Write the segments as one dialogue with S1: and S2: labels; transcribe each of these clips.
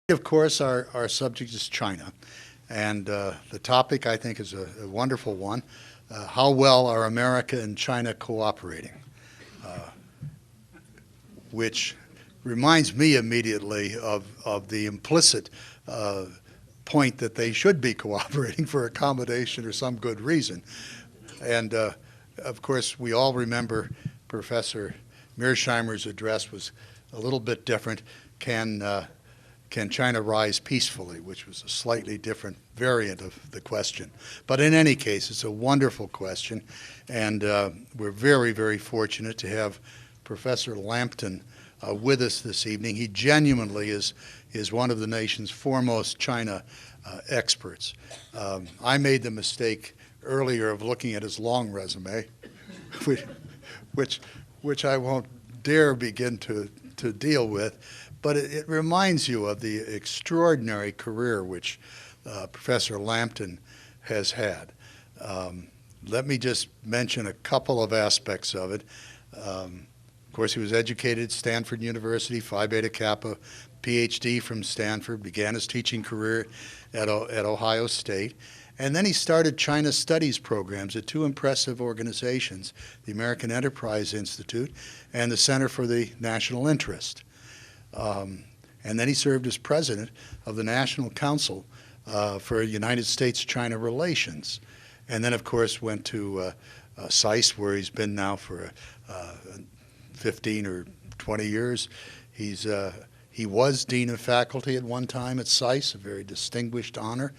S1: Of course, our subject is China, and the topic I think is a wonderful one. How well are America and China cooperating? Which reminds me immediately of the implicit point that they should be cooperating for accommodation or some good reason. And of course, we all remember Professor Mearsheimer's address was a little bit different. Can China rise peacefully, which was a slightly different variant of the question. But in any case, it's a wonderful question, and we're very, very fortunate to have Professor Lampton with us this evening. He genuinely is one of the nation's foremost China experts. I made the mistake earlier of looking at his long resume, which I won't dare begin to deal with. But it reminds you of the extraordinary career which Professor Lampton has had. Let me just mention a couple of aspects of it. Of course, he was educated at Stanford University, Phi Beta Kappa, PhD from Stanford, began his teaching career at Ohio State. And then he started China Studies programs at two impressive organizations, the American Enterprise Institute and the Center for the National Interest. And then he served as president of the National Council for United States-China relations. And then, of course, went to SAIS, where he's been now for 15 or 20 years. He was dean of faculty at one time at SAIS, a very distinguished honor,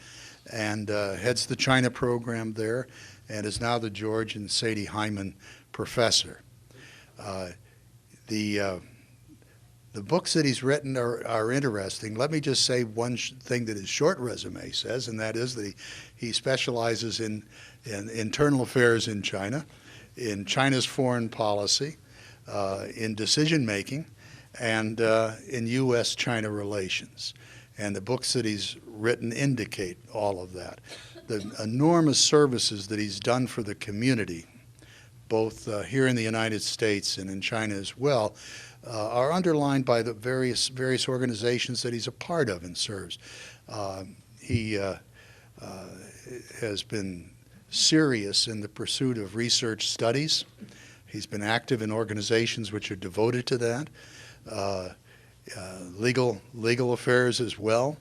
S1: and heads the China program there, and is now the George and Sadie Hyman Professor. The books that he's written are interesting. Let me just say one thing that his short resume says, and that is that he specializes in internal affairs in China, in China's foreign policy, in decision-making, and in U.S.-China relations. And the books that he's written indicate all of that. The enormous services that he's done for the community, both here in the United States and in China as well, are underlined by the various organizations that he's a part of and serves. He has been serious in the pursuit of research studies. He's been active in organizations which are devoted to that. Legal affairs as well.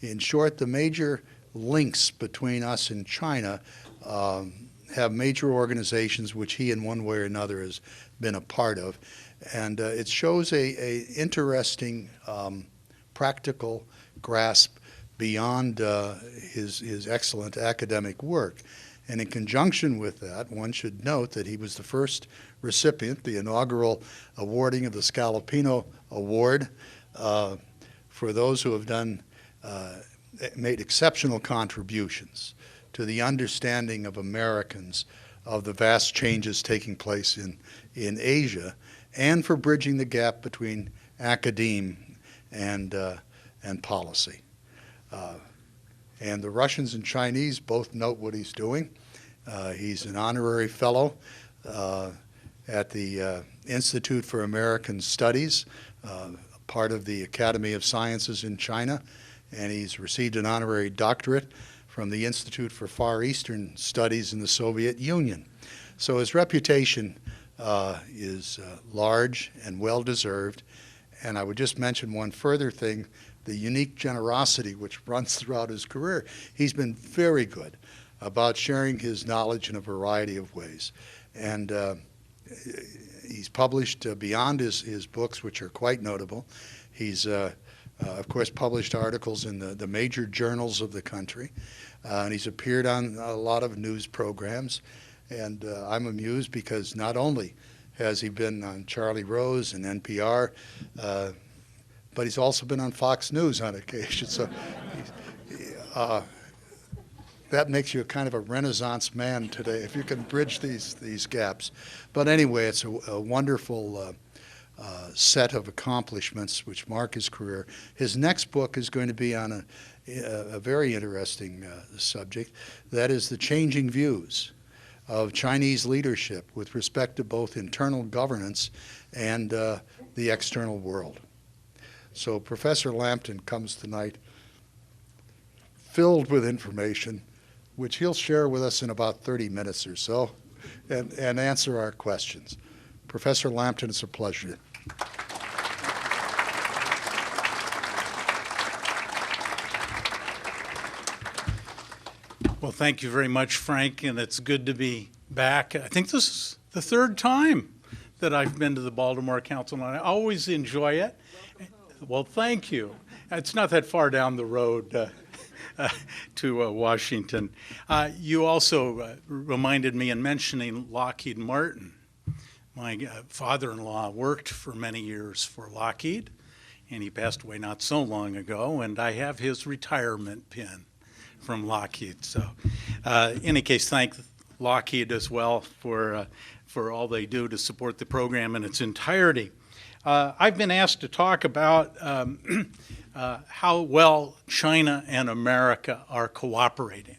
S1: In short, the major links between us and China have major organizations which he in one way or another has been a part of. And it shows a interesting practical grasp beyond his excellent academic work. And in conjunction with that, one should note that he was the first recipient, the inaugural awarding of the Scalapino Award for those who have made exceptional contributions to the understanding of Americans of the vast changes taking place in Asia, and for bridging the gap between academe and policy. And the Russians and Chinese both note what he's doing. He's an honorary fellow at the Institute for American Studies, part of the Academy of Sciences in China, and he's received an honorary doctorate from the Institute for Far Eastern Studies in the Soviet Union. So his reputation is large and well-deserved. And I would just mention one further thing, the unique generosity which runs throughout his career. He's been very good about sharing his knowledge in a variety of ways. And he's published beyond his books, which are quite notable. He's, of course, published articles in the major journals of the country. And he's appeared on a lot of news programs. And I'm amused because not only has he been on Charlie Rose and NPR, but he's also been on Fox News on occasion. So that makes you kind of a Renaissance man today, if you can bridge these gaps. But anyway, it's a wonderful set of accomplishments which mark his career. His next book is going to be on a very interesting subject, that is the changing views of Chinese leadership with respect to both internal governance and the external world. So Professor Lampton comes tonight filled with information, which he'll share with us in about 30 minutes or so, and answer our questions. Professor Lampton, it's a pleasure.
S2: Well, thank you very much, Frank, and it's good to be back. I think this is the third time that I've been to the Baltimore Council, and I always enjoy it. Well, thank you. It's not that far down the road to Washington. You also reminded me in mentioning Lockheed Martin. My father-in-law worked for many years for Lockheed, and he passed away not so long ago, and I have his retirement pin from Lockheed. So in any case, thank Lockheed as well for all they do to support the program in its entirety. I've been asked to talk about how well China and America are cooperating.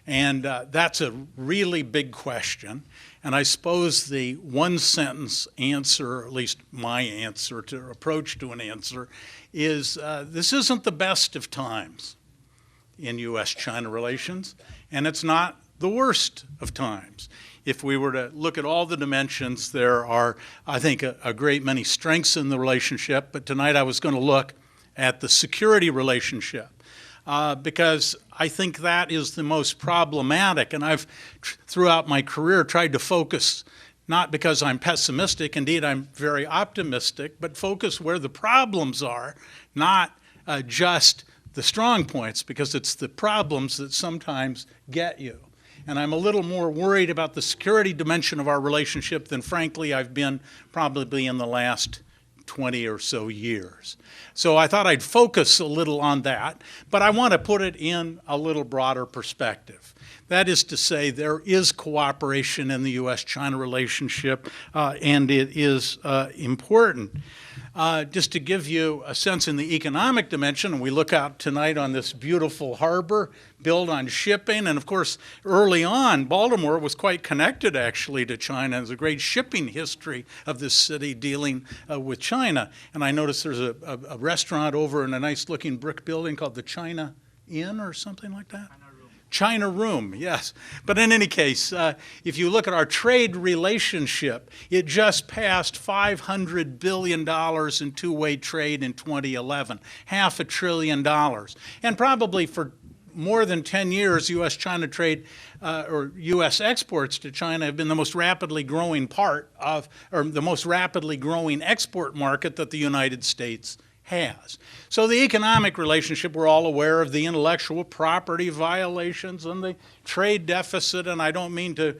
S2: And that's a really big question. And I suppose the one-sentence answer, or at least my answer to approach to an answer, is this isn't the best of times in U.S.-China relations, and it's not the worst of times. If we were to look at all the dimensions, there are, I think, a great many strengths in the relationship, but tonight I was going to look at the security relationship because I think that is the most problematic, and I've, throughout my career, tried to focus, not because I'm pessimistic, indeed I'm very optimistic, but focus where the problems are, not just the strong points, because it's the problems that sometimes get you. And I'm a little more worried about the security dimension of our relationship than, frankly, I've been probably in the last 20 or so years. So I thought I'd focus a little on that, but I want to put it in a little broader perspective. That is to say, there is cooperation in the U.S.-China relationship, and it is important. Just to give you a sense in the economic dimension, and we look out tonight on this beautiful harbor built on shipping, and of course, early on, Baltimore was quite connected actually to China. There's a great shipping history of this city dealing with China. And I noticed there's a restaurant over in a nice looking brick building called the China Inn or something like that. China Room, yes. But in any case, if you look at our trade relationship, it just passed $500 billion in two-way trade in 2011, $500 billion. And probably for more than 10 years, U.S.-China trade or U.S. exports to China have been the most rapidly growing part of, or the most rapidly growing export market that the United States has. So the economic relationship, we're all aware of the intellectual property violations and the trade deficit, and I don't mean to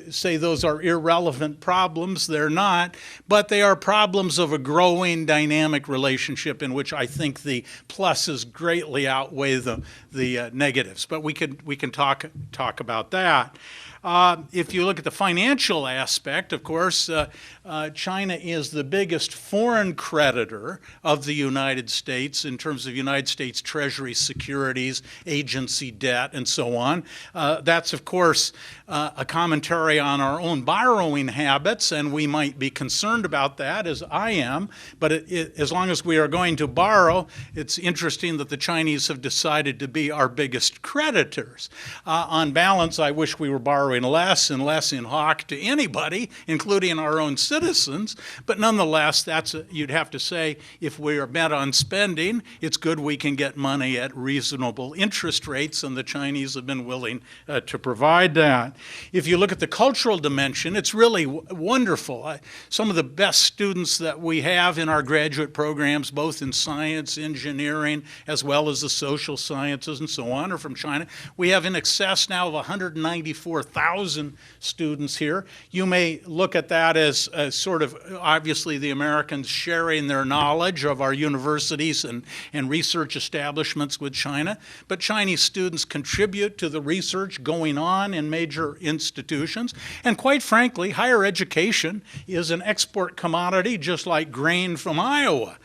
S2: say those are irrelevant problems. They're not, but they are problems of a growing dynamic relationship in which I think the pluses greatly outweigh the negatives. But we can talk about that. If you look at the financial aspect, of course, China is the biggest foreign creditor of the United States in terms of United States Treasury securities, agency debt, and so on. That's, of course, a commentary on our own borrowing habits, and we might be concerned about that, as I am. But as long as we are going to borrow, it's interesting that the Chinese have decided to be our biggest creditors. On balance, I wish we were borrowing less and less in hock to anybody, including our own citizens. But nonetheless, you'd have to say, if we are bent on spending, it's good we can get money at reasonable interest rates, and the Chinese have been willing to provide that. If you look at the cultural dimension, it's really wonderful. Some of the best students that we have in our graduate programs, both in science, engineering, as well as the social sciences and so on, are from China. We have in excess now of 194,000 students here. You may look at that as sort of, obviously, the Americans sharing their knowledge of our universities and research establishments with China. But Chinese students contribute to the research going on in major institutions. And quite frankly, higher education is an export commodity just like grain from Iowa.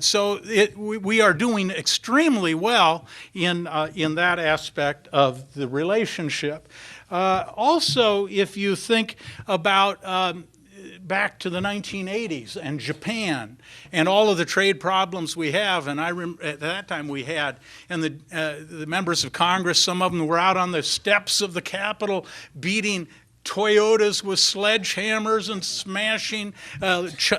S2: So we are doing extremely well in that aspect of the relationship. Also, if you think about back to the 1980s and Japan and all of the trade problems we have. And I remember at that time we had, and the members of Congress, some of them were out on the steps of the Capitol beating Toyotas with sledgehammers and smashing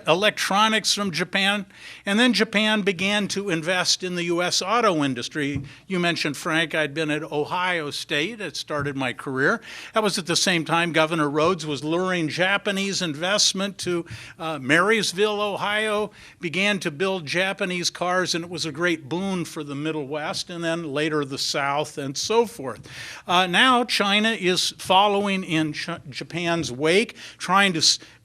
S2: electronics from Japan. And then Japan began to invest in the U.S. auto industry. You mentioned, Frank, I'd been at Ohio State. It started my career. That was at the same time Governor Rhodes was luring Japanese investment to Marysville, Ohio, began to build Japanese cars, and it was a great boon for the Middle West, and then later the South, and so forth. Now China is following in Japan's wake, trying to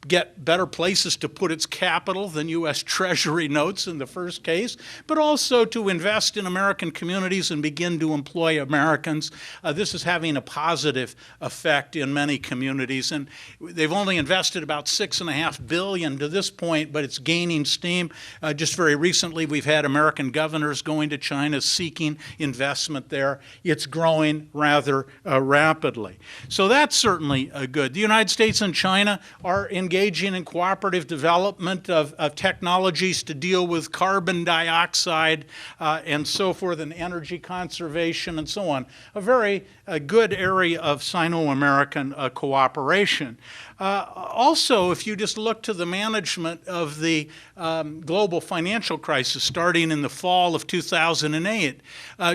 S2: get better places to put its capital than U.S. Treasury notes in the first case, but also to invest in American communities and begin to employ Americans. This is having a positive effect in many communities, and they've only invested about $6.5 billion to this point, but it's gaining steam. Just very recently, we've had American governors going to China seeking investment there. It's growing rather rapidly. So that's certainly good. The United States and China are engaging in cooperative development of technologies to deal with carbon dioxide and so forth, and energy conservation and so on. A very good area of Sino-American cooperation. Also, if you just look to the management of the global financial crisis starting in the fall of 2008,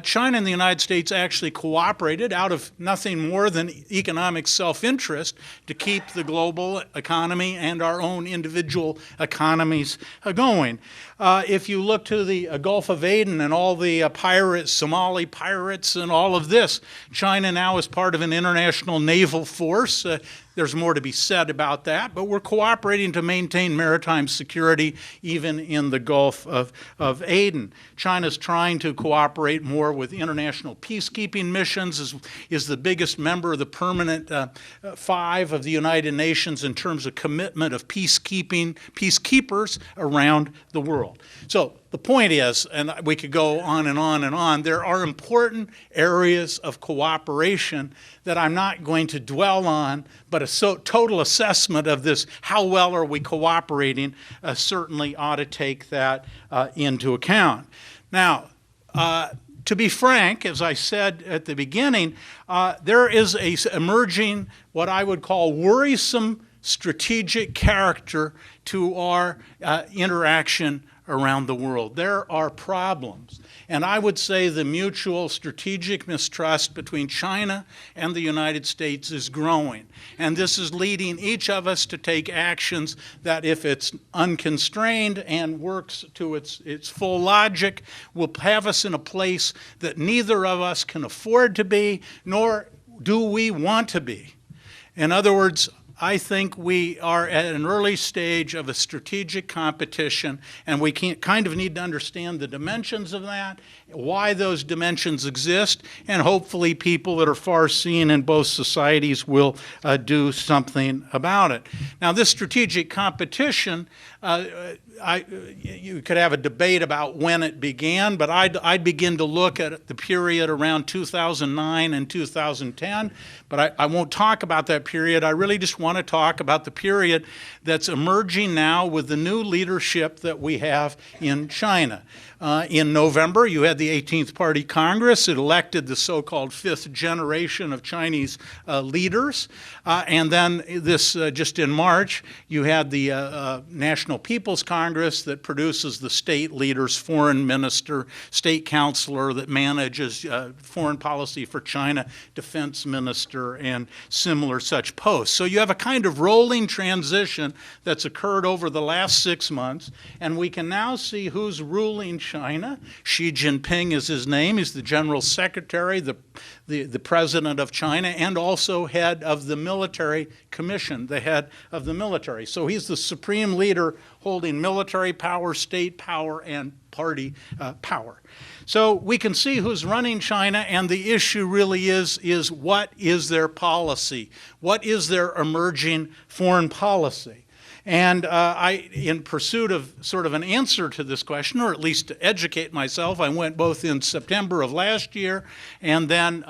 S2: China and the United States actually cooperated out of nothing more than economic self-interest to keep the global economy and our own individual economies going. If you look to the Gulf of Aden and all the pirates, Somali pirates and all of this, China now is part of an international naval force. There's more to be said about that, but we're cooperating to maintain maritime security even in the Gulf of Aden. China's trying to cooperate more with international peacekeeping missions, is the biggest member of the permanent five of the United Nations in terms of commitment of peacekeepers around the world. So the point is, and we could go on and on and on, there are important areas of cooperation that I'm not going to dwell on, but a total assessment of this, how well are we cooperating, certainly ought to take that into account. Now, to be frank, as I said at the beginning, there is a emerging, what I would call worrisome strategic character to our interaction around the world. There are problems. And I would say the mutual strategic mistrust between China and the United States is growing. And this is leading each of us to take actions that, if it's unconstrained and works to its full logic, will have us in a place that neither of us can afford to be, nor do we want to be. In other words, I think we are at an early stage of a strategic competition, and we kind of need to understand the dimensions of that, why those dimensions exist, and hopefully people that are far-seeing in both societies will do something about it. Now, this strategic competition, you could have a debate about when it began, but I'd begin to look at the period around 2009 and 2010, but I won't talk about that period. I really just want to talk about the period that's emerging now with the new leadership that we have in China. In November, you had the 18th Party Congress. It elected the so-called fifth generation of Chinese leaders. And then just in March, you had the National People's Congress that produces the state leaders, foreign minister, state counselor that manages foreign policy for China, defense minister, and similar such posts. So you have a kind of rolling transition that's occurred over the last 6 months, and we can now see who's ruling China. Xi Jinping is his name. He's the general secretary, the president of China, and also head of the military commission, the head of the military. So he's the supreme leader holding military power, state power, and party power. So we can see who's running China, and the issue really is what is their policy? What is their emerging foreign policy? And in pursuit of sort of an answer to this question, or at least to educate myself, I went both in September of last year and then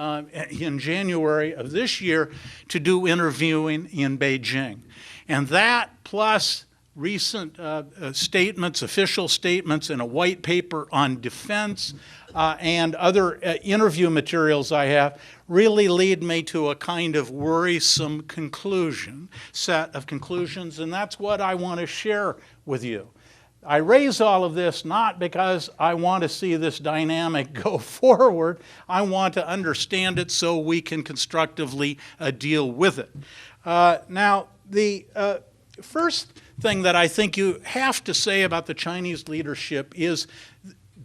S2: in January of this year to do interviewing in Beijing. And that plus recent statements, official statements in a white paper on defense and other interview materials I have really lead me to a kind of worrisome set of conclusions, and that's what I want to share with you. I raise all of this not because I want to see this dynamic go forward. I want to understand it so we can constructively deal with it. Now, the first thing that I think you have to say about the Chinese leadership is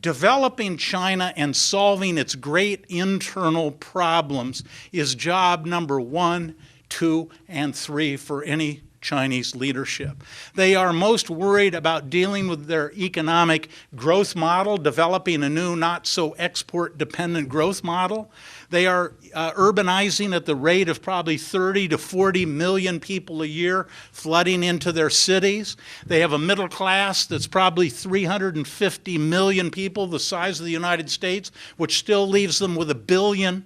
S2: developing China and solving its great internal problems is job number 1, 2, and 3 for any Chinese leadership. They are most worried about dealing with their economic growth model, developing a new, not so export-dependent growth model. They are urbanizing at the rate of probably 30 to 40 million people a year flooding into their cities. They have a middle class that's probably 350 million people, the size of the United States, which still leaves them with 1 billion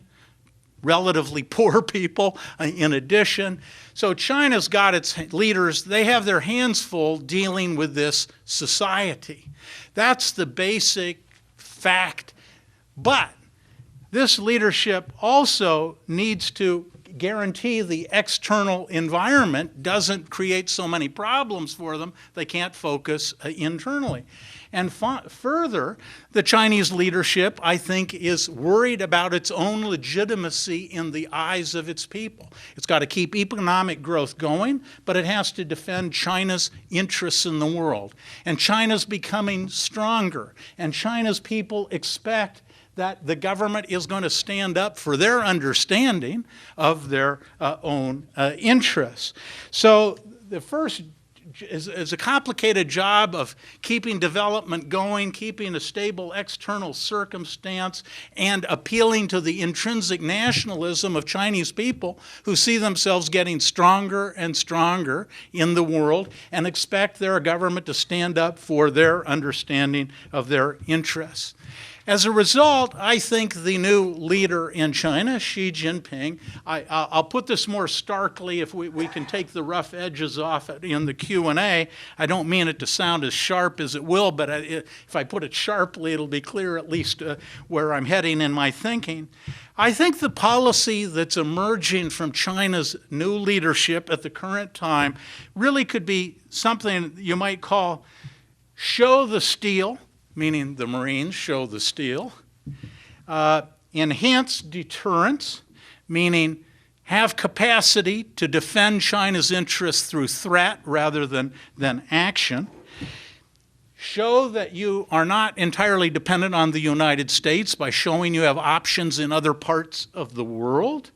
S2: relatively poor people in addition. So China's got its leaders, they have their hands full dealing with this society. That's the basic fact. But this leadership also needs to guarantee the external environment doesn't create so many problems for them, they can't focus internally. And further, the Chinese leadership, I think, is worried about its own legitimacy in the eyes of its people. It's got to keep economic growth going, but it has to defend China's interests in the world. And China's becoming stronger, and China's people expect that the government is going to stand up for their understanding of their own interests. So the first is a complicated job of keeping development going, keeping a stable external circumstance, and appealing to the intrinsic nationalism of Chinese people who see themselves getting stronger and stronger in the world and expect their government to stand up for their understanding of their interests. As a result, I think the new leader in China, Xi Jinping, I'll put this more starkly if we can take the rough edges off in the Q&A. I don't mean it to sound as sharp as it will, but if I put it sharply, it'll be clear at least where I'm heading in my thinking. I think the policy that's emerging from China's new leadership at the current time really could be something you might call show the steel, meaning the Marines show the steel, enhance deterrence, meaning have capacity to defend China's interests through threat rather than action, show that you are not entirely dependent on the United States by showing you have options in other parts of the world.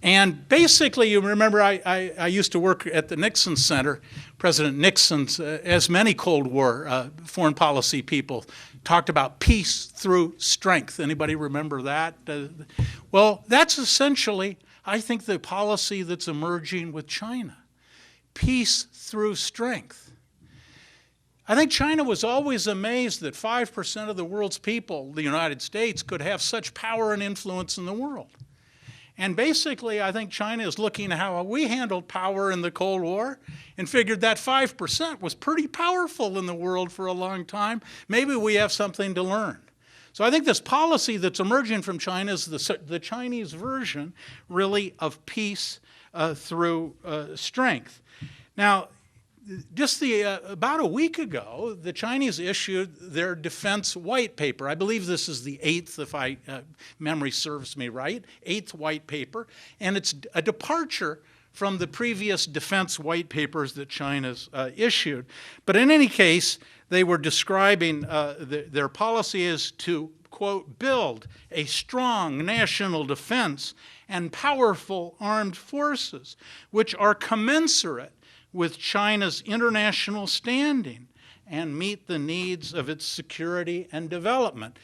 S2: And basically, you remember I used to work at the Nixon Center. President Nixon's, as many Cold War foreign policy people, talked about peace through strength. Anybody remember that? Well, that's essentially, I think, the policy that's emerging with China. Peace through strength. I think China was always amazed that 5% of the world's people, the United States, could have such power and influence in the world. And basically, I think China is looking at how we handled power in the Cold War and figured that 5% was pretty powerful in the world for a long time. Maybe we have something to learn. So I think this policy that's emerging from China is the Chinese version, really, of peace through strength. Now, just about a week ago, the Chinese issued their defense white paper. I believe this is the 8th, if memory serves me right, 8th white paper. And it's a departure from the previous defense white papers that China's issued. But in any case, they were describing their policy is to, quote, build a strong national defense and powerful armed forces, which are commensurate with China's international standing and meet the needs of its security and development.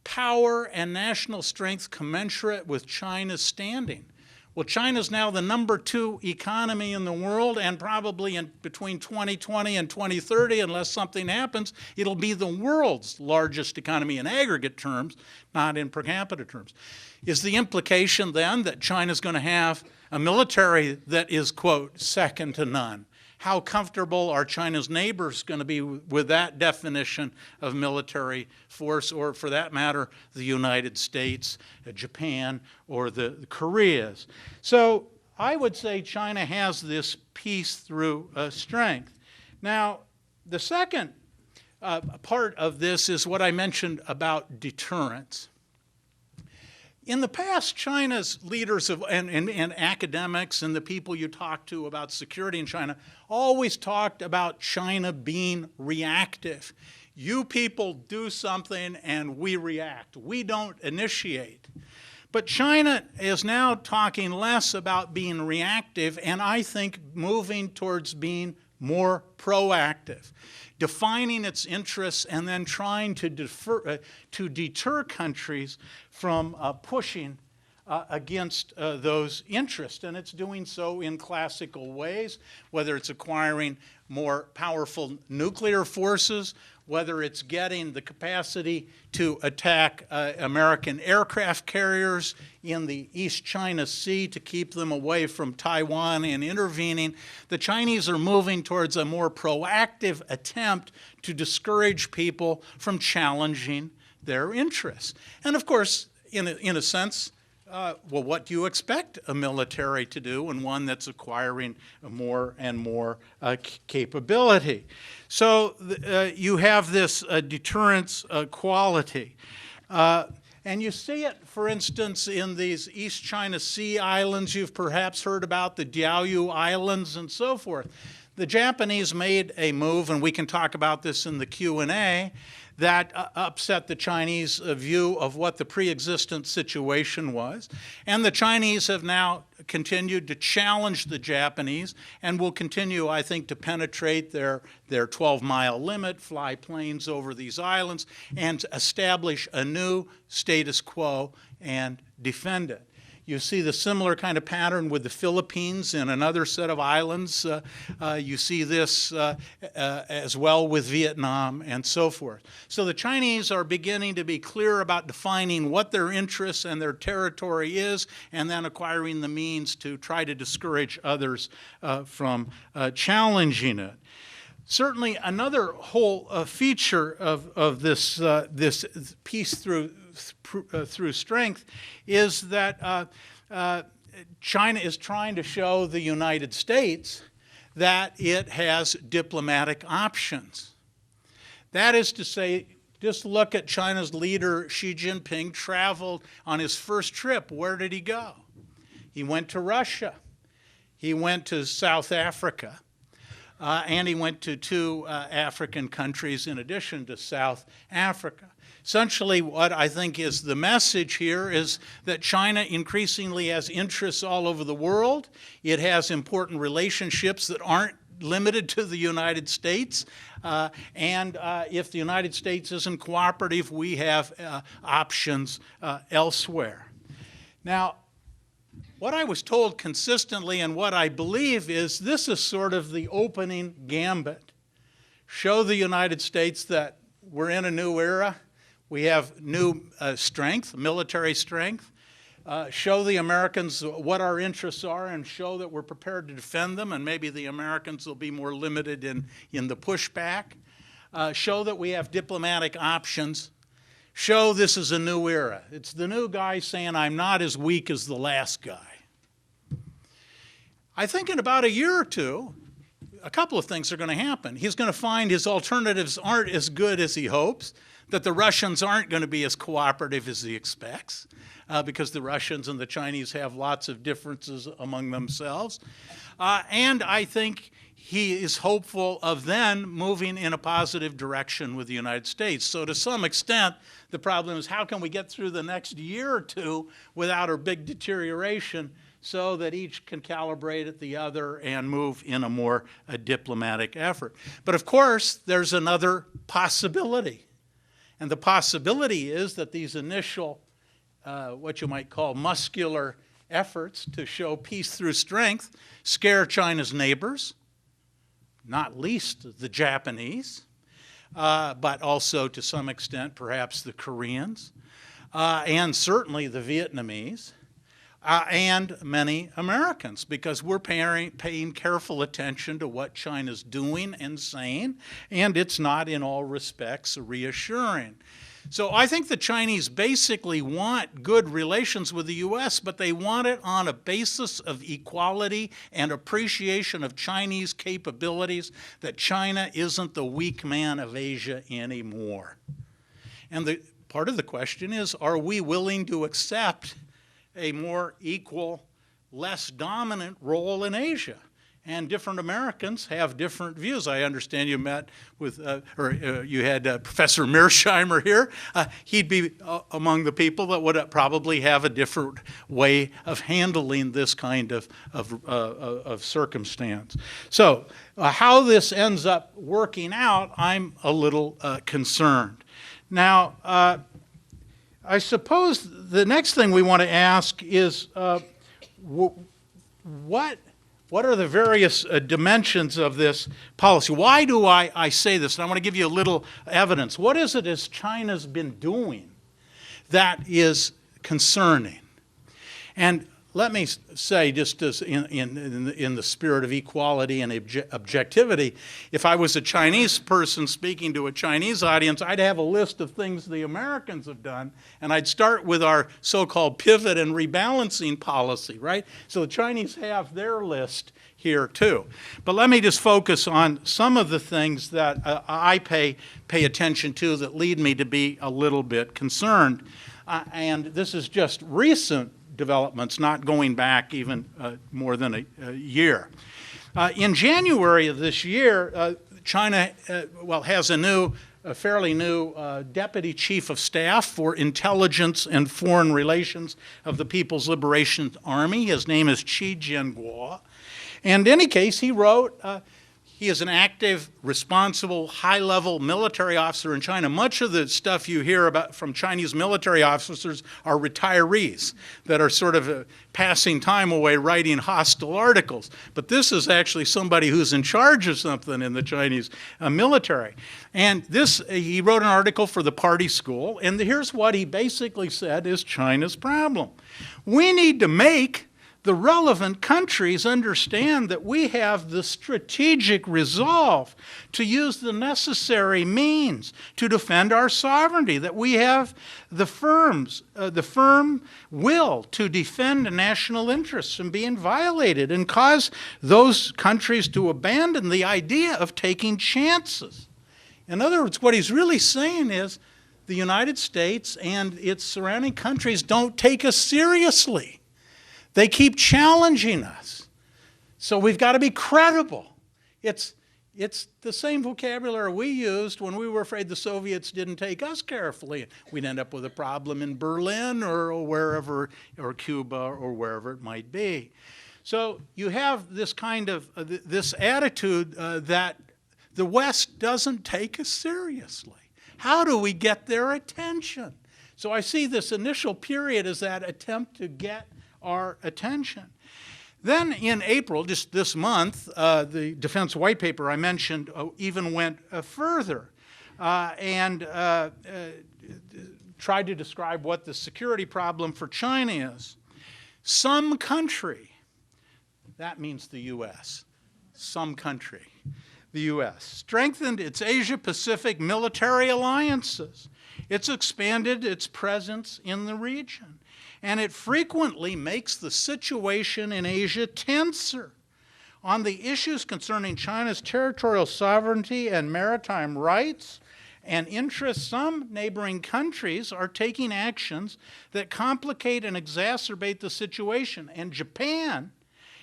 S2: Power and national strength commensurate with China's standing. Well, China's now the #2 economy in the world, and probably between 2020 and 2030, unless something happens, it'll be the world's largest economy in aggregate terms, not in per capita terms. Is the implication then that China's going to have a military that is, quote, second to none. How comfortable are China's neighbors going to be with that definition of military force, or for that matter, the United States, Japan, or the Koreas? So I would say China has this peace through strength. Now, the second part of this is what I mentioned about deterrence. In the past, China's leaders and academics and the people you talk to about security in China always talked about China being reactive. You people do something and we react. We don't initiate. But China is now talking less about being reactive, and I think moving towards being more proactive, defining its interests and then trying to deter countries from pushing against those interests. And it's doing so in classical ways, whether it's acquiring more powerful nuclear forces, whether it's getting the capacity to attack American aircraft carriers in the East China Sea to keep them away from Taiwan and intervening. The Chinese are moving towards a more proactive attempt to discourage people from challenging their interests. And of course, in a sense, well, what do you expect a military to do, and one that's acquiring more and more capability? So you have this deterrence quality. And you see it, for instance, in these East China Sea islands. You've perhaps heard about the Diaoyu Islands and so forth. The Japanese made a move, and we can talk about this in the Q&A, that upset the Chinese view of what the pre-existent situation was. And the Chinese have now continued to challenge the Japanese and will continue, I think, to penetrate their 12-mile limit, fly planes over these islands, and establish a new status quo and defend it. You see the similar kind of pattern with the Philippines and another set of islands. You see this as well with Vietnam and so forth. So the Chinese are beginning to be clear about defining what their interests and their territory is, and then acquiring the means to try to discourage others from challenging it. Certainly another whole feature of this peace through strength is that China is trying to show the United States that it has diplomatic options. That is to say, just look at China's leader, Xi Jinping, traveled on his first trip. Where did he go? He went to Russia. He went to South Africa. And he went to two African countries in addition to South Africa. Essentially, what I think is the message here is that China increasingly has interests all over the world. It has important relationships that aren't limited to the United States. And if the United States isn't cooperative, we have options elsewhere. Now, what I was told consistently and what I believe is this is sort of the opening gambit. Show the United States that we're in a new era. We have new strength, military strength. Show the Americans what our interests are and show that we're prepared to defend them, and maybe the Americans will be more limited in the pushback. Show that we have diplomatic options. Show this is a new era. It's the new guy saying, I'm not as weak as the last guy. I think in about a year or two, a couple of things are going to happen. He's going to find his alternatives aren't as good as he hopes, that the Russians aren't going to be as cooperative as he expects, because the Russians and the Chinese have lots of differences among themselves. And I think he is hopeful of then moving in a positive direction with the United States. So to some extent, the problem is how can we get through the next year or two without a big deterioration so that each can calibrate at the other and move in a more diplomatic effort. But of course, there's another possibility. And the possibility is that these initial, what you might call muscular efforts to show peace through strength scare China's neighbors, not least the Japanese, but also to some extent perhaps the Koreans, and certainly the Vietnamese. and many Americans, because we're paying careful attention to what China's doing and saying, and it's not in all respects reassuring. So I think the Chinese basically want good relations with the U.S., but they want it on a basis of equality and appreciation of Chinese capabilities, that China isn't the weak man of Asia anymore. And part of the question is, are we willing to accept a more equal, less dominant role in Asia? And different Americans have different views. I understand you met with, you had Professor Mearsheimer here. He'd be among the people that would probably have a different way of handling this kind of circumstance. So how this ends up working out, I'm a little concerned. Now, I suppose the next thing we want to ask is what are the various dimensions of this policy? Why do I say this? And I want to give you a little evidence. What is it as China's been doing that is concerning? And let me say, just as in the spirit of equality and objectivity, if I was a Chinese person speaking to a Chinese audience, I'd have a list of things the Americans have done, and I'd start with our so-called pivot and rebalancing policy, right? So the Chinese have their list here too. But let me just focus on some of the things that I pay attention to that lead me to be a little bit concerned. And this is just recent developments, not going back even more than a year. In January of this year, China has a fairly new Deputy Chief of Staff for Intelligence and Foreign Relations of the People's Liberation Army. His name is Qi Jianguo. And in any case, he wrote, he is an active, responsible, high-level military officer in China. Much of the stuff you hear about from Chinese military officers are retirees that are sort of passing time away writing hostile articles. But this is actually somebody who's in charge of something in the Chinese military. And he wrote an article for the Party School, and here's what he basically said is China's problem. We need to make the relevant countries understand that we have the strategic resolve to use the necessary means to defend our sovereignty, that we have the firm will to defend national interests from being violated and cause those countries to abandon the idea of taking chances. In other words, what he's really saying is the United States and its surrounding countries don't take us seriously. They keep challenging us. So we've got to be credible. It's the same vocabulary we used when we were afraid the Soviets didn't take us carefully. We'd end up with a problem in Berlin or wherever, or Cuba or wherever it might be. So you have this kind of, this attitude that the West doesn't take us seriously. How do we get their attention? So I see this initial period as that attempt to get our attention. Then in April, just this month, the Defense White Paper I mentioned even went further and tried to describe what the security problem for China is. Some country, that means the U.S., some country, the U.S., strengthened its Asia-Pacific military alliances. It's expanded its presence in the region. And it frequently makes the situation in Asia tenser. On the issues concerning China's territorial sovereignty and maritime rights and interests, some neighboring countries are taking actions that complicate and exacerbate the situation. And Japan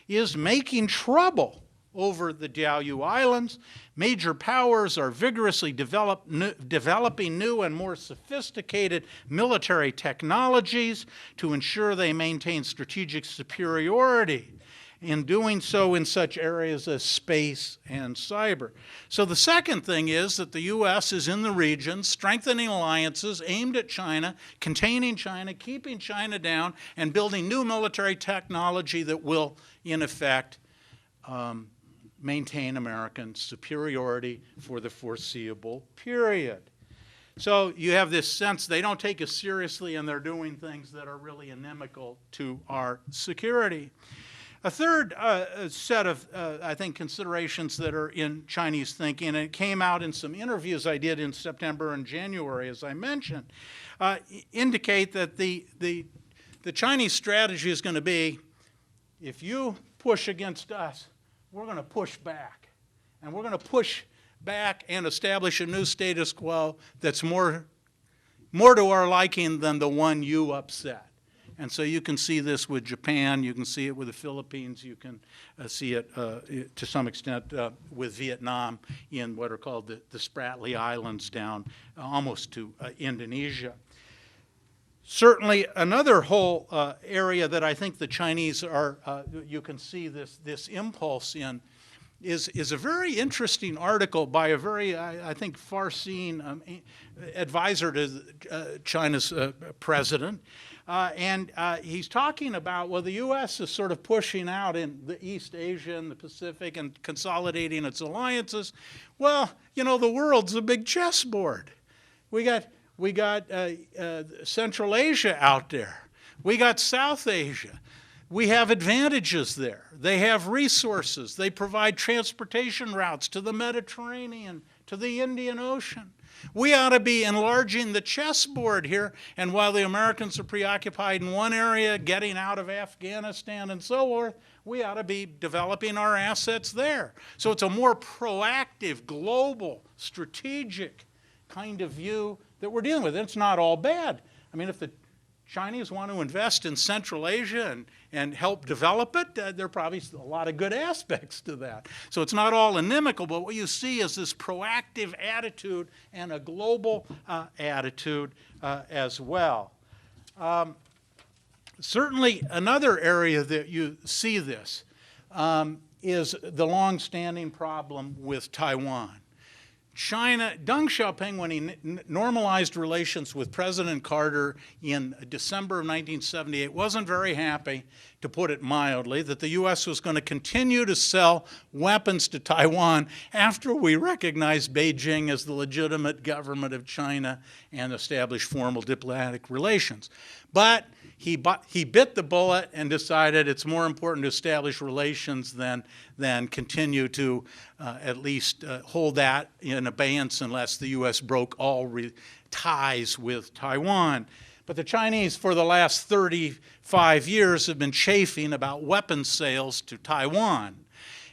S2: is making trouble over the Diaoyu Islands. Major powers are vigorously developing new and more sophisticated military technologies to ensure they maintain strategic superiority, in doing so in such areas as space and cyber. So the second thing is that the U.S. is in the region, strengthening alliances aimed at China, containing China, keeping China down, and building new military technology that will, in effect, maintain American superiority for the foreseeable period. So you have this sense they don't take us seriously and they're doing things that are really inimical to our security. A third set of, I think, considerations that are in Chinese thinking, and it came out in some interviews I did in September and January, as I mentioned, indicate that the Chinese strategy is going to be, if you push against us, we're going to push back. And we're going to push back and establish a new status quo that's more to our liking than the one you upset. And so you can see this with Japan, you can see it with the Philippines, you can see it to some extent with Vietnam in what are called the Spratly Islands down almost to Indonesia. Certainly another whole area that I think the Chinese are, you can see this impulse in, is a very interesting article by a very, I think, far-seeing advisor to China's president. And he's talking about, well, the U.S. is sort of pushing out in the East Asia and the Pacific and consolidating its alliances. Well, you know, the world's a big chessboard. We got Central Asia out there. We got South Asia. We have advantages there. They have resources. They provide transportation routes to the Mediterranean, to the Indian Ocean. We ought to be enlarging the chessboard here, and while the Americans are preoccupied in one area, getting out of Afghanistan and so forth, we ought to be developing our assets there. So it's a more proactive, global, strategic kind of view that we're dealing with. It's not all bad. I mean, if the Chinese want to invest in Central Asia and help develop it, there are probably a lot of good aspects to that. So it's not all inimical, but what you see is this proactive attitude and a global attitude as well. Certainly another area that you see this is the long-standing problem with Taiwan. China, Deng Xiaoping, when he normalized relations with President Carter in December of 1978, wasn't very happy, to put it mildly, that the U.S. was going to continue to sell weapons to Taiwan after we recognized Beijing as the legitimate government of China and established formal diplomatic relations. But he bit the bullet and decided it's more important to establish relations than continue to at least hold that in abeyance unless the U.S. broke all ties with Taiwan. But the Chinese, for the last 35 years, have been chafing about weapons sales to Taiwan.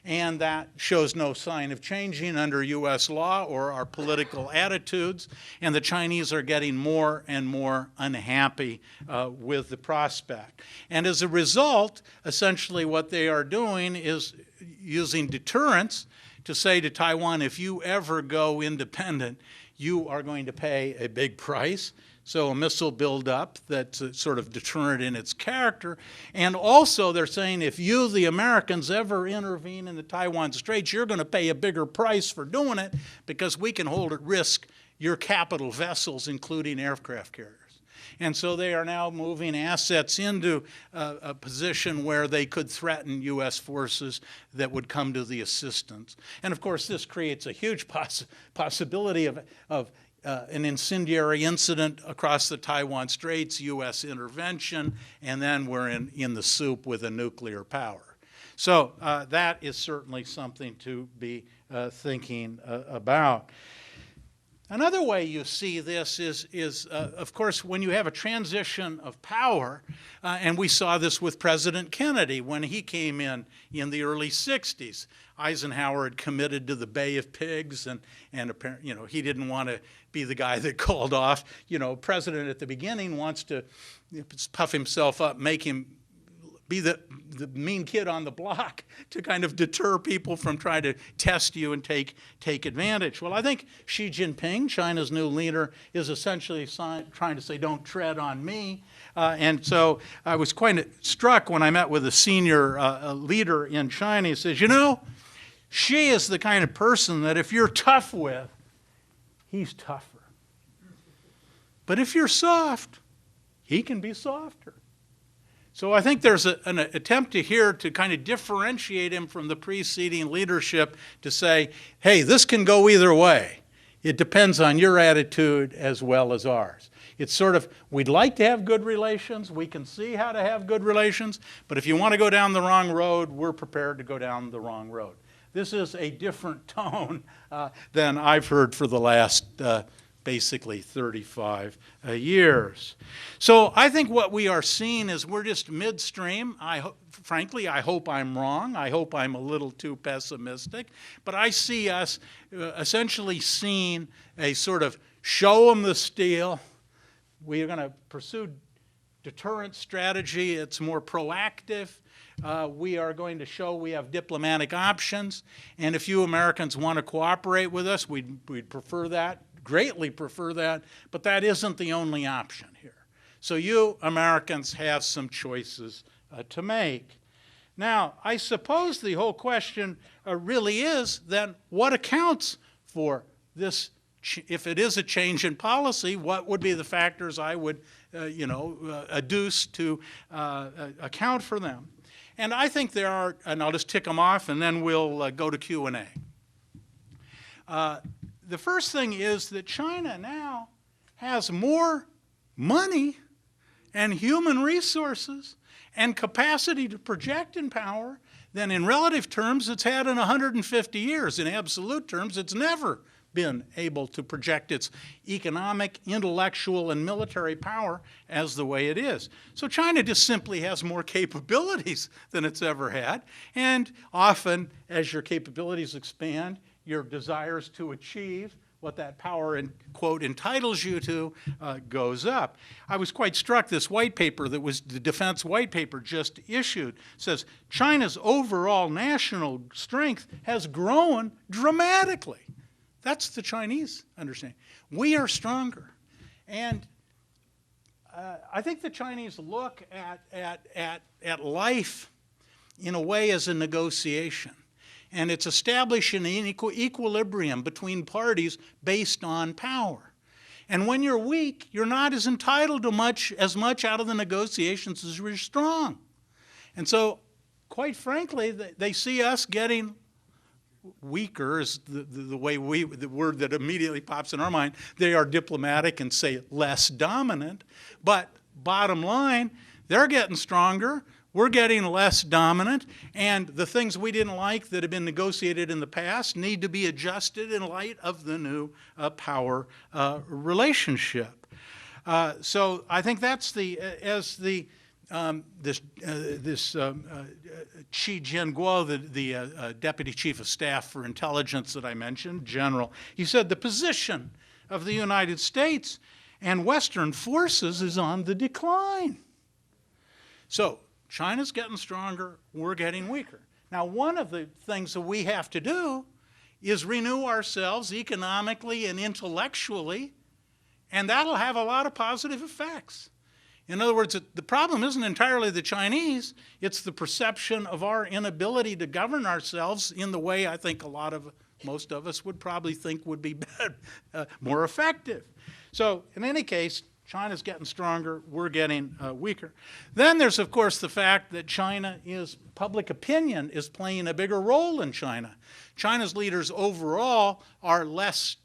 S2: And that shows no sign of changing under U.S. law or our political attitudes. And the Chinese are getting more and more unhappy with the prospect. And as a result, essentially what they are doing is using deterrence to say to Taiwan, if you ever go independent, you are going to pay a big price. So a missile buildup that's sort of deterrent in its character. And also they're saying if you, the Americans, ever intervene in the Taiwan Straits, you're going to pay a bigger price for doing it because we can hold at risk your capital vessels, including aircraft carriers. And so they are now moving assets into a position where they could threaten U.S. forces that would come to the assistance. And of course, this creates a huge possibility of an incendiary incident across the Taiwan Straits, U.S. intervention, and then we're in the soup with a nuclear power. So that is certainly something to be thinking about. Another way you see this is of course, when you have a transition of power, and we saw this with President Kennedy when he came in the early 60s. Eisenhower had committed to the Bay of Pigs, and apparently, he didn't want to be the guy that called off. President at the beginning wants to puff himself up, make him be the mean kid on the block to kind of deter people from trying to test you and take advantage. Well, I think Xi Jinping, China's new leader, is essentially trying to say, don't tread on me. And so I was quite struck when I met with a senior leader in China. He says, Xi is the kind of person that if you're tough with, he's tougher. But if you're soft, he can be softer. So I think there's an attempt here to kind of differentiate him from the preceding leadership to say, hey, this can go either way. it depends on your attitude as well as ours. It's sort of, we'd like to have good relations, we can see how to have good relations, but if you want to go down the wrong road, we're prepared to go down the wrong road. This is a different tone than I've heard for the last basically 35 years. So I think what we are seeing is we're just midstream. Frankly, I hope I'm wrong. I hope I'm a little too pessimistic. But I see us essentially seeing a sort of show them the steel. We are going to pursue deterrent strategy. It's more proactive. We are going to show we have diplomatic options. And if you Americans want to cooperate with us, we'd prefer that. Greatly prefer that, but that isn't the only option here. So you Americans have some choices to make. Now, I suppose the whole question really is then what accounts for this, if it is a change in policy, what would be the factors I would adduce to account for them? And I think there are, and I'll just tick them off and then we'll go to Q&A. The first thing is that China now has more money and human resources and capacity to project in power than in relative terms it's had in 150 years. In absolute terms, it's never been able to project its economic, intellectual, and military power as the way it is. So China just simply has more capabilities than it's ever had. And often, as your capabilities expand, your desires to achieve what that power, quote, entitles you to goes up. I was quite struck, this white paper that was the defense white paper just issued says China's overall national strength has grown dramatically. That's the Chinese understanding. We are stronger. And I think the Chinese look at life in a way as a negotiation. And it's establishing an equilibrium between parties based on power. And when you're weak, you're not as entitled to as much out of the negotiations as you're strong. And so, quite frankly, they see us getting weaker is the word that immediately pops in our mind. They are diplomatic and say less dominant. But bottom line, they're getting stronger. We're getting less dominant, and the things we didn't like that have been negotiated in the past need to be adjusted in light of the new power relationship. So I think that's this Chi Jianguo, the Deputy Chief of Staff for Intelligence that I mentioned, General, he said the position of the United States and Western forces is on the decline. So China's getting stronger, we're getting weaker. Now, one of the things that we have to do is renew ourselves economically and intellectually, and that'll have a lot of positive effects. In other words, the problem isn't entirely the Chinese, it's the perception of our inability to govern ourselves in the way I think most of us would probably think would be more effective. So, in any case, China's getting stronger, we're getting weaker. Then there's, of course, the fact that public opinion is playing a bigger role in China. China's leaders overall are less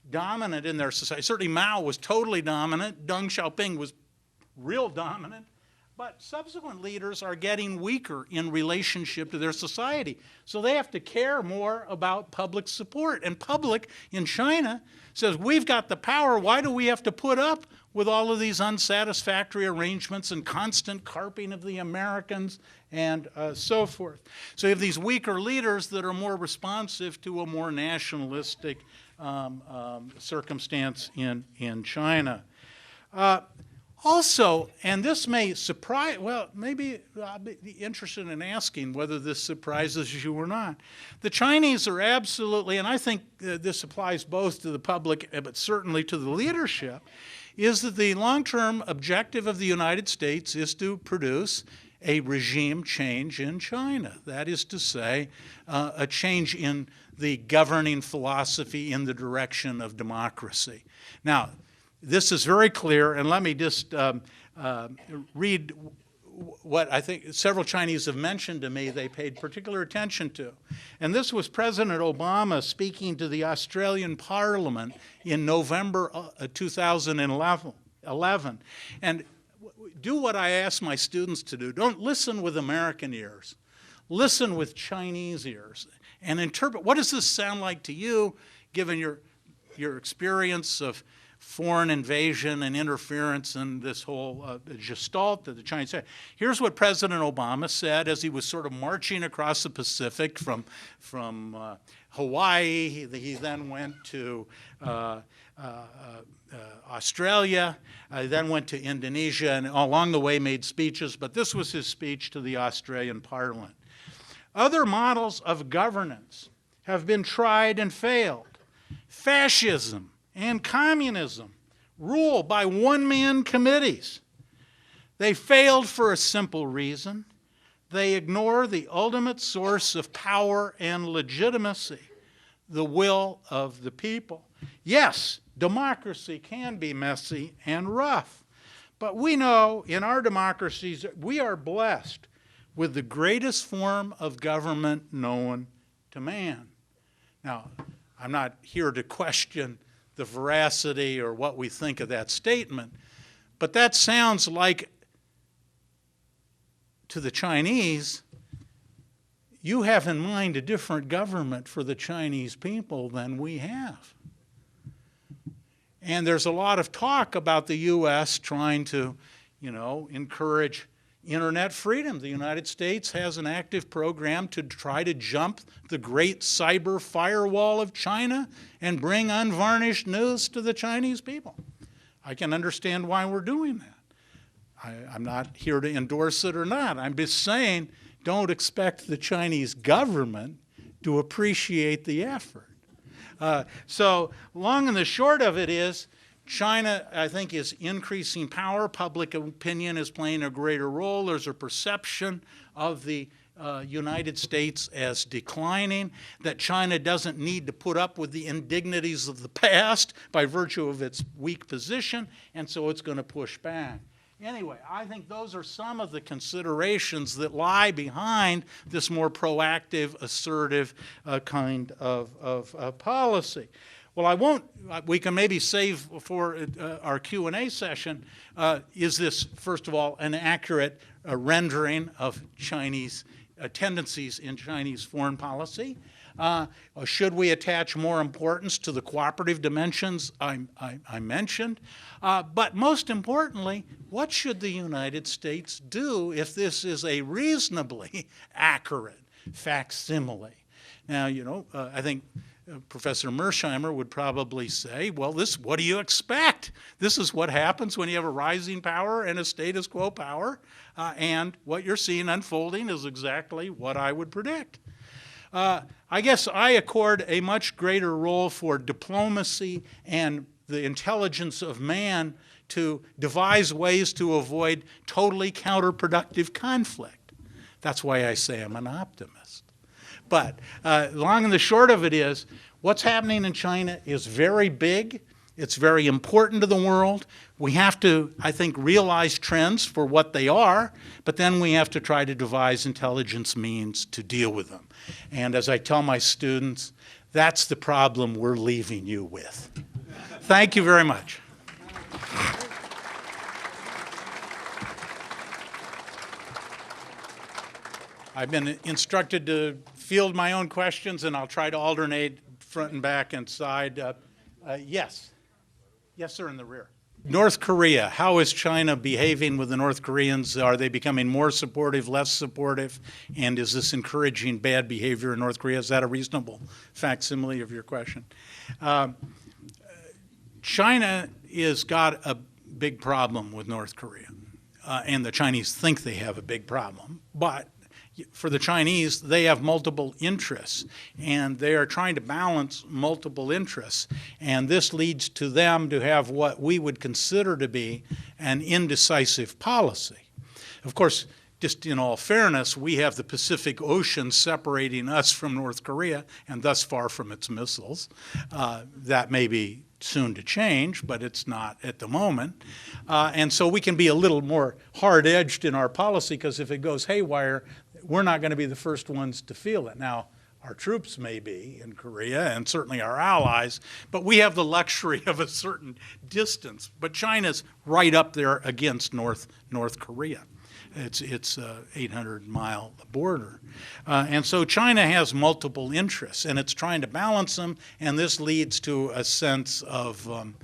S2: dominant in their society. Certainly Mao was totally dominant. Deng Xiaoping was real dominant. But subsequent leaders are getting weaker in relationship to their society. So they have to care more about public support. And public in China says, we've got the power, why do we have to put up with all of these unsatisfactory arrangements and constant carping of the Americans and so forth. So you have these weaker leaders that are more responsive to a more nationalistic circumstance in China. Also, and this may surprise, well, maybe I'll be interested in asking whether this surprises you or not. The Chinese are absolutely, and I think this applies both to the public but certainly to the leadership, is that the long-term objective of the United States is to produce a regime change in China. That is to say, a change in the governing philosophy in the direction of democracy. Now, this is very clear, and let me just read what I think several Chinese have mentioned to me they paid particular attention to. And this was President Obama speaking to the Australian Parliament in November 2011. And do what I ask my students to do. Don't listen with American ears. Listen with Chinese ears and interpret. What does this sound like to you, given your experience of foreign invasion and interference in this whole gestalt that the Chinese had? Here's what President Obama said as he was sort of marching across the Pacific from Hawaii. He then went to Australia, then went to Indonesia, and along the way made speeches, but this was his speech to the Australian Parliament. Other models of governance have been tried and failed. Fascism and communism rule by one-man committees. They failed for a simple reason. They ignore the ultimate source of power and legitimacy, the will of the people. Yes, democracy can be messy and rough, but we know in our democracies we are blessed with the greatest form of government known to man. Now, I'm not here to question the veracity or what we think of that statement, but that sounds like, to the Chinese, you have in mind a different government for the Chinese people than we have. And there's a lot of talk about the U.S. trying to, encourage internet freedom. The United States has an active program to try to jump the great cyber firewall of China and bring unvarnished news to the Chinese people. I can understand why we're doing that. I'm not here to endorse it or not. I'm just saying don't expect the Chinese government to appreciate the effort. So long and the short of it is, China, I think, is increasing power. Public opinion is playing a greater role. There's a perception of the United States as declining, that China doesn't need to put up with the indignities of the past by virtue of its weak position, and so it's going to push back. Anyway, I think those are some of the considerations that lie behind this more proactive, assertive kind of policy. Well, I won't, we can maybe save for our Q&A session. Is this, first of all, an accurate rendering of Chinese tendencies in Chinese foreign policy? Should we attach more importance to the cooperative dimensions I mentioned? But most importantly, what should the United States do if this is a reasonably accurate facsimile? Now, I think Professor Mersheimer would probably say, well, what do you expect? This is what happens when you have a rising power and a status quo power, and what you're seeing unfolding is exactly what I would predict. I guess I accord a much greater role for diplomacy and the intelligence of man to devise ways to avoid totally counterproductive conflict. That's why I say I'm an optimist. But long and the short of it is, what's happening in China is very big. It's very important to the world. We have to, I think, realize trends for what they are, but then we have to try to devise intelligence means to deal with them. And as I tell my students, that's the problem we're leaving you with. Thank you very much. I've been instructed to field my own questions, and I'll try to alternate front and back and side. Yes. Yes, sir, in the rear. North Korea, how is China behaving with the North Koreans? Are they becoming more supportive, less supportive? And is this encouraging bad behavior in North Korea? Is that a reasonable facsimile of your question? China has got a big problem with North Korea, and the Chinese think they have a big problem. But for the Chinese, they have multiple interests, and they are trying to balance multiple interests. And this leads to them to have what we would consider to be an indecisive policy. Of course, just in all fairness, we have the Pacific Ocean separating us from North Korea and thus far from its missiles. That may be soon to change, but it's not at the moment. And so we can be a little more hard-edged in our policy, because if it goes haywire, we're not going to be the first ones to feel it. Now, our troops may be in Korea, and certainly our allies, but we have the luxury of a certain distance. But China's right up there against North Korea. It's 800-mile border. And so China has multiple interests, and it's trying to balance them, and this leads to a sense of, on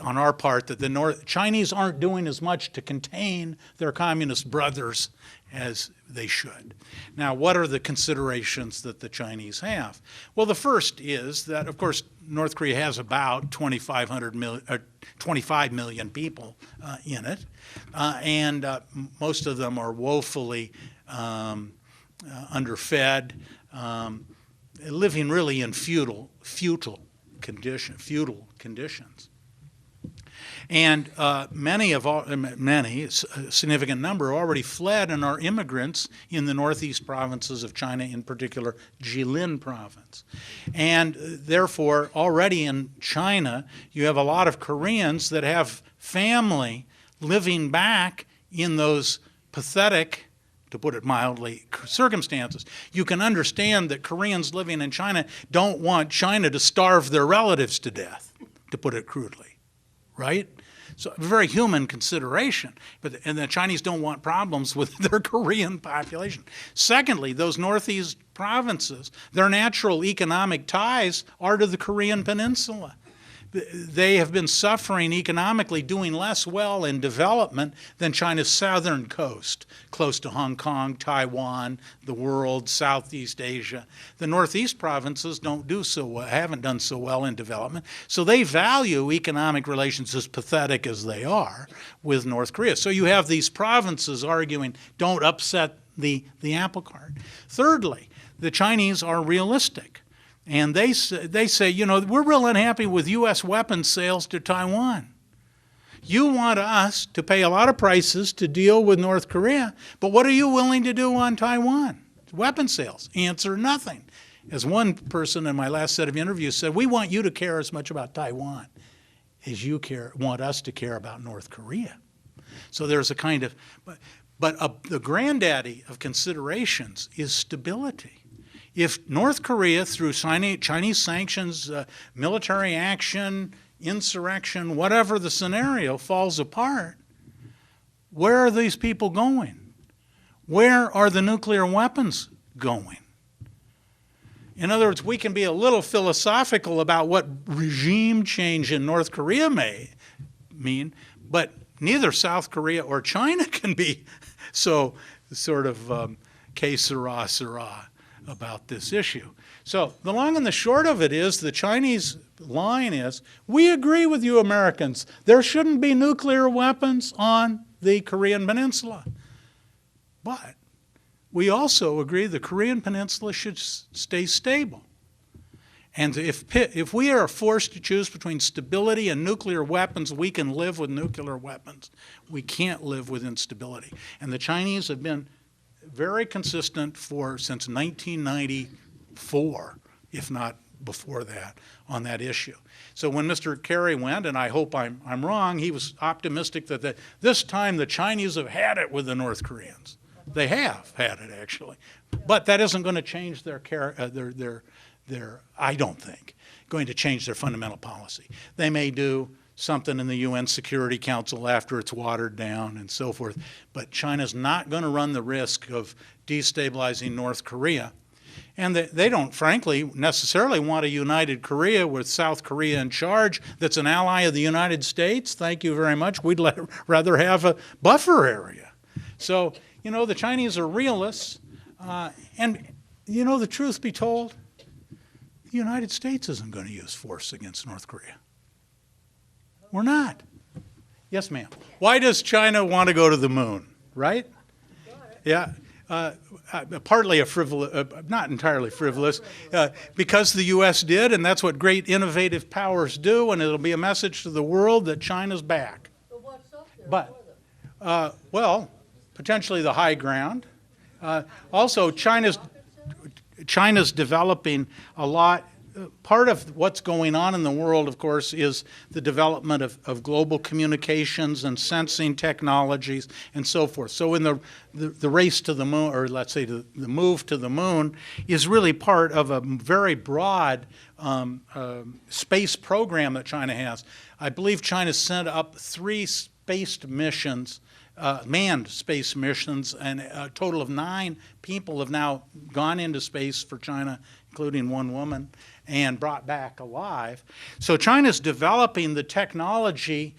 S2: our part, that the Chinese aren't doing as much to contain their communist brothers as they should. Now, what are the considerations that the Chinese have? Well, the first is that, of course, North Korea has about 25 million people in it, and most of them are woefully underfed, living really in feudal conditions. And a significant number already fled and are immigrants in the northeast provinces of China, in particular Jilin province. And therefore, already in China, you have a lot of Koreans that have family living back in those pathetic, to put it mildly, circumstances. You can understand that Koreans living in China don't want China to starve their relatives to death, to put it crudely, right? So a very human consideration. And the Chinese don't want problems with their Korean population. Secondly, those northeast provinces, their natural economic ties are to the Korean peninsula. They have been suffering economically, doing less well in development than China's southern coast, close to Hong Kong, Taiwan, the world, Southeast Asia. The northeast provinces haven't done so well in development, so they value economic relations, as pathetic as they are, with North Korea. So you have these provinces arguing, don't upset the apple cart. Thirdly, the Chinese are realistic. And they say, you know, we're real unhappy with U.S. weapons sales to Taiwan. You want us to pay a lot of prices to deal with North Korea, but what are you willing to do on Taiwan? Weapons sales. Answer, nothing. As one person in my last set of interviews said, we want you to care as much about Taiwan as you want us to care about North Korea. So there's a kind of, but the granddaddy of considerations is stability. If North Korea, through Chinese sanctions, military action, insurrection, whatever the scenario, falls apart, where are these people going? Where are the nuclear weapons going? In other words, we can be a little philosophical about what regime change in North Korea may mean, but neither South Korea or China can be so sort of que sera about this issue. So the long and the short of it is, the Chinese line is, we agree with you Americans. There shouldn't be nuclear weapons on the Korean Peninsula. But we also agree the Korean Peninsula should stay stable. And if we are forced to choose between stability and nuclear weapons, we can live with nuclear weapons. We can't live with instability. And the Chinese have been very consistent since 1994, if not before that, on that issue. So when Mr. Kerry went, and I hope I'm wrong, he was optimistic that this time the Chinese have had it with the North Koreans. They have had it, actually. But that isn't going to change their I don't think, going to change their fundamental policy. They may do something in the UN Security Council after it's watered down and so forth. But China's not going to run the risk of destabilizing North Korea. And they don't, frankly, necessarily want a united Korea with South Korea in charge that's an ally of the United States. Thank you very much. We'd rather have a buffer area. So, you know, the Chinese are realists. And, you know, the truth be told, the United States isn't going to use force against North Korea. We're not. Yes, ma'am. Why does China want to go to the moon, right? Yeah. Partly a frivolous, not entirely frivolous, because the U.S. did, and that's what great innovative powers do, and it'll be a message to the world that China's back.
S3: But what's up there for them?
S2: Well, potentially the high ground. Also, China's developing a lot. Part of what's going on in the world, of course, is the development of global communications and sensing technologies and so forth. So in the race to the moon, or let's say the move to the moon, is really part of a very broad space program that China has. I believe China sent up 3 spaced missions, manned space missions, and a total of 9 people have now gone into space for China, including 1 woman, and brought back alive. So China's developing the technology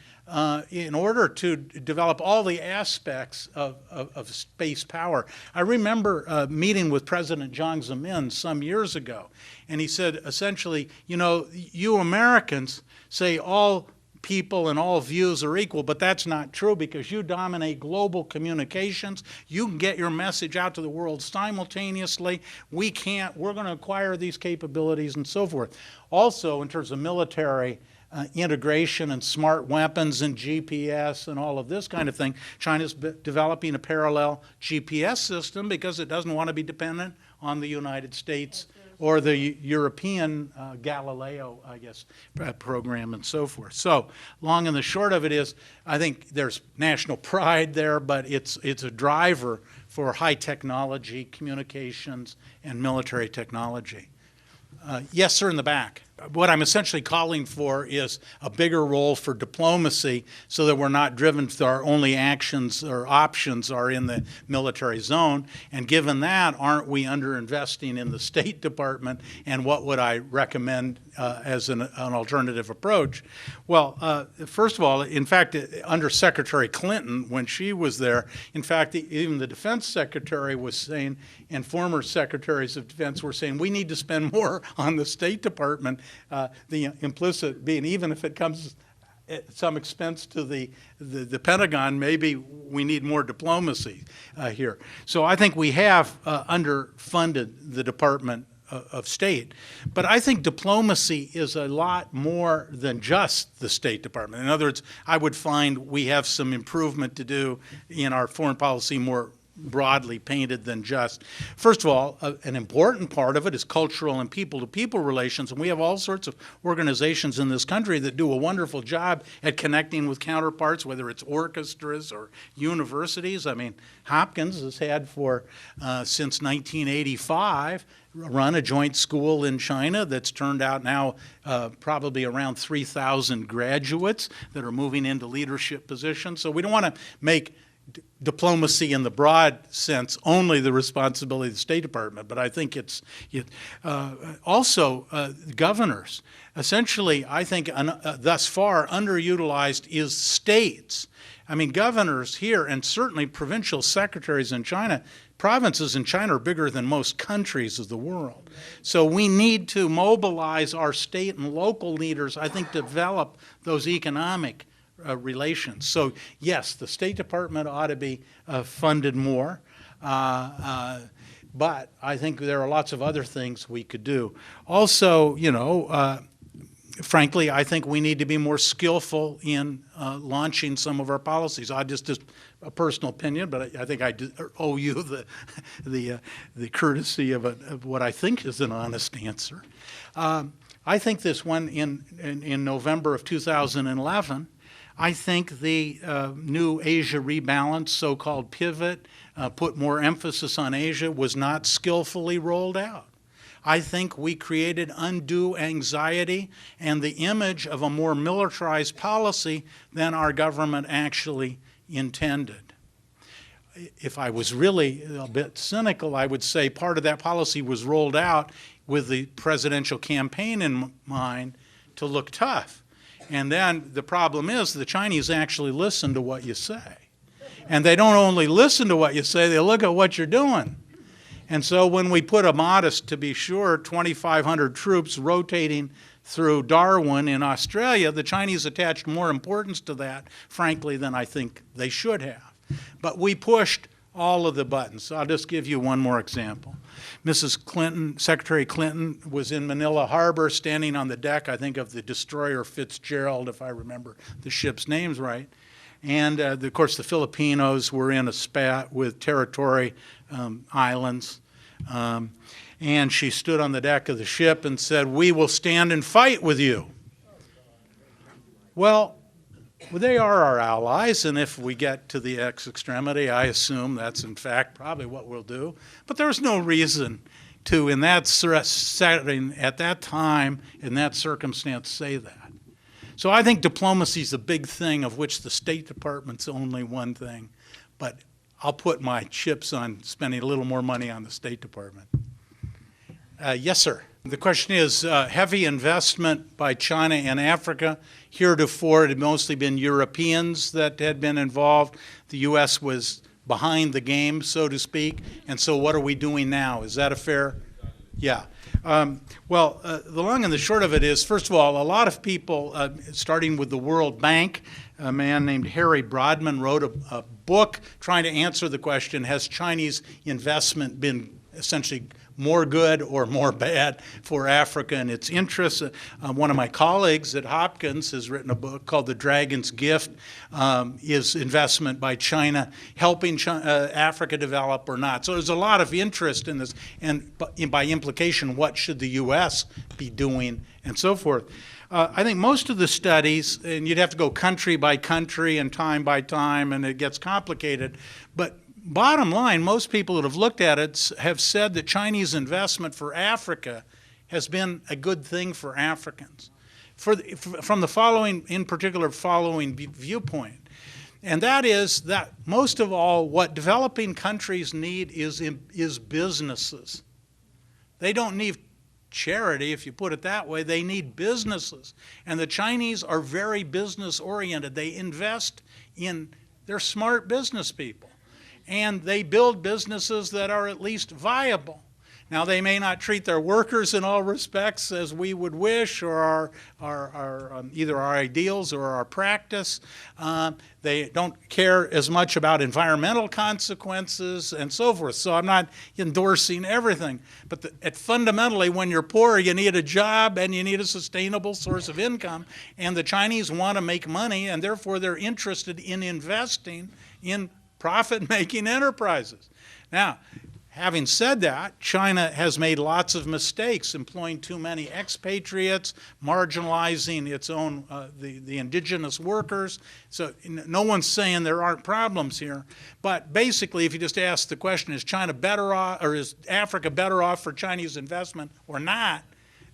S2: in order to develop all the aspects of space power. I remember meeting with President Jiang Zemin some years ago, and he said, essentially, you know, you Americans say all people and all views are equal, but that's not true because you dominate global communications. You can get your message out to the world simultaneously. We can't. We're going to acquire these capabilities and so forth. Also, in terms of military integration and smart weapons and GPS and all of this kind of thing, China's developing a parallel GPS system because it doesn't want to be dependent on the United States or the European Galileo, I guess, program and so forth. So long and the short of it is, I think there's national pride there, but it's a driver for high technology, communications, and military technology. Yes, sir, in the back. What I'm essentially calling for is a bigger role for diplomacy so that we're not driven to our only actions or options are in the military zone. And given that, aren't we underinvesting in the State Department? And what would I recommend as an alternative approach? Well, first of all, in fact, under Secretary Clinton, when she was there, in fact, even the Defense Secretary was saying, and former Secretaries of Defense were saying, we need to spend more on the State Department. The implicit being, even if it comes at some expense to the Pentagon, maybe we need more diplomacy here. So I think we have underfunded the Department of State. But I think diplomacy is a lot more than just the State Department. In other words, I would find we have some improvement to do in our foreign policy more broadly painted than just. First of all, an important part of it is cultural and people-to-people relations, and we have all sorts of organizations in this country that do a wonderful job at connecting with counterparts, whether it's orchestras or universities. I mean, Hopkins has had for, since 1985, run a joint school in China that's turned out now probably around 3,000 graduates that are moving into leadership positions. So we don't want to make diplomacy in the broad sense only the responsibility of the State Department, but I think it's also governors. Essentially, I think thus far underutilized is states. I mean, governors here and certainly provincial secretaries in China, provinces in China are bigger than most countries of the world. So we need to mobilize our state and local leaders, I think, develop those economic relations. So yes, the State Department ought to be funded more, but I think there are lots of other things we could do. Also, you know, frankly, I think we need to be more skillful in launching some of our policies. Just a personal opinion, but I think I owe you the courtesy of what I think is an honest answer. I think this one in November of 2011. I think the new Asia rebalance, so-called pivot, put more emphasis on Asia, was not skillfully rolled out. I think we created undue anxiety and the image of a more militarized policy than our government actually intended. If I was really a bit cynical, I would say part of that policy was rolled out with the presidential campaign in mind to look tough. And then the problem is the Chinese actually listen to what you say. And they don't only listen to what you say, they look at what you're doing. And so when we put a modest, to be sure, 2,500 troops rotating through Darwin in Australia, the Chinese attached more importance to that, frankly, than I think they should have. But we pushed all of the buttons. So I'll just give you one more example. Mrs. Clinton, Secretary Clinton, was in Manila Harbor standing on the deck, I think, of the destroyer Fitzgerald, if I remember the ship's names right. And, of course, the Filipinos were in a spat with territory islands. And she stood on the deck of the ship and said, "We will stand and fight with you." Well, they are our allies, and if we get to the extremity, I assume that's in fact probably what we'll do. But there's no reason to, in that setting, at that time, in that circumstance, say that. So I think diplomacy is a big thing, of which the State Department's only one thing. But I'll put my chips on spending a little more money on the State Department. Yes, sir. The question is, heavy investment by China in Africa. Heretofore, it had mostly been Europeans that had been involved. The U.S. was behind the game, so to speak. And so what are we doing now? Is that a fair? Yeah. Well, the long and the short of it is, first of all, a lot of people, starting with the World Bank, a man named Harry Brodman wrote a book trying to answer the question, has Chinese investment been essentially more good or more bad for Africa and its interests? One of my colleagues at Hopkins has written a book called The Dragon's Gift. Is investment by China helping Africa develop or not? So there's a lot of interest in this, and by implication, what should the U.S. be doing and so forth. I think most of the studies, and you'd have to go country by country and time by time, and it gets complicated, but bottom line, most people that have looked at it have said that Chinese investment for Africa has been a good thing for Africans, from the following, in particular, following viewpoint. And that is that most of all, what developing countries need is businesses. They don't need charity, if you put it that way. They need businesses. And the Chinese are very business-oriented. They invest in, they're smart business people. And they build businesses that are at least viable. Now, they may not treat their workers in all respects as we would wish, or either our ideals or our practice. They don't care as much about environmental consequences and so forth. So I'm not endorsing everything. But fundamentally, when you're poor, you need a job and you need a sustainable source of income. And the Chinese want to make money, and therefore they're interested in investing in profit-making enterprises. Now, having said that, China has made lots of mistakes, employing too many expatriates, marginalizing its own, the indigenous workers. So no one's saying there aren't problems here. But basically, if you just ask the question, is China better off, or is Africa better off for Chinese investment or not,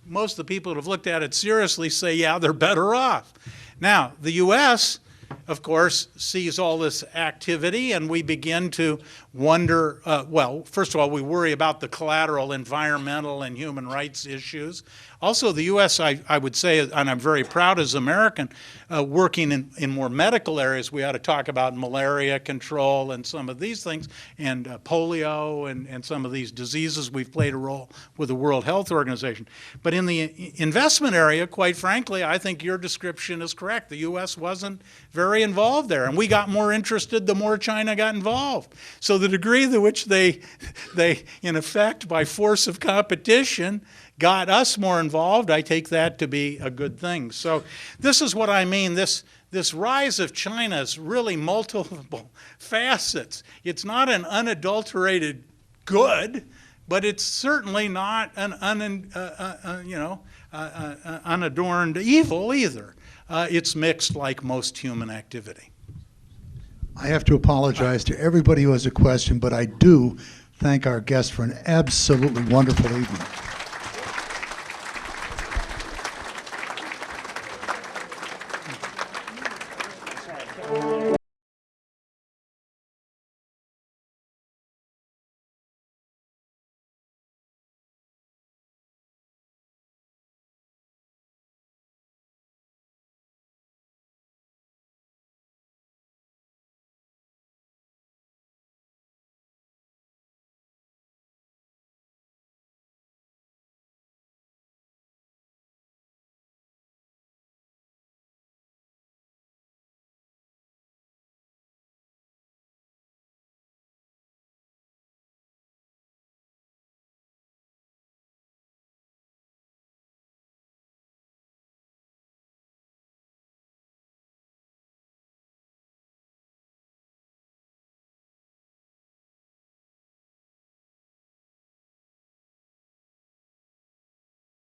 S2: most of the people that have looked at it seriously say, yeah, they're better off. Now, the U.S., of course, sees all this activity, and we begin to wonder, well, first of all, we worry about the collateral environmental and human rights issues. Also, the U.S., I would say, and I'm very proud as an American, working in more medical areas. We ought to talk about malaria control and some of these things, and polio and some of these diseases. We've played a role with the World Health Organization. But in the investment area, quite frankly, I think your description is correct. The U.S. wasn't very involved there, and we got more interested the more China got involved. So the degree to which they in effect, by force of competition, got us more involved, I take that to be a good thing. So this is what I mean. This rise of China is really multiple facets. It's not an unadulterated good, but it's certainly not an unadorned evil either. It's mixed like most human activity.
S1: I have to apologize to everybody who has a question, but I do thank our guest for an absolutely wonderful evening.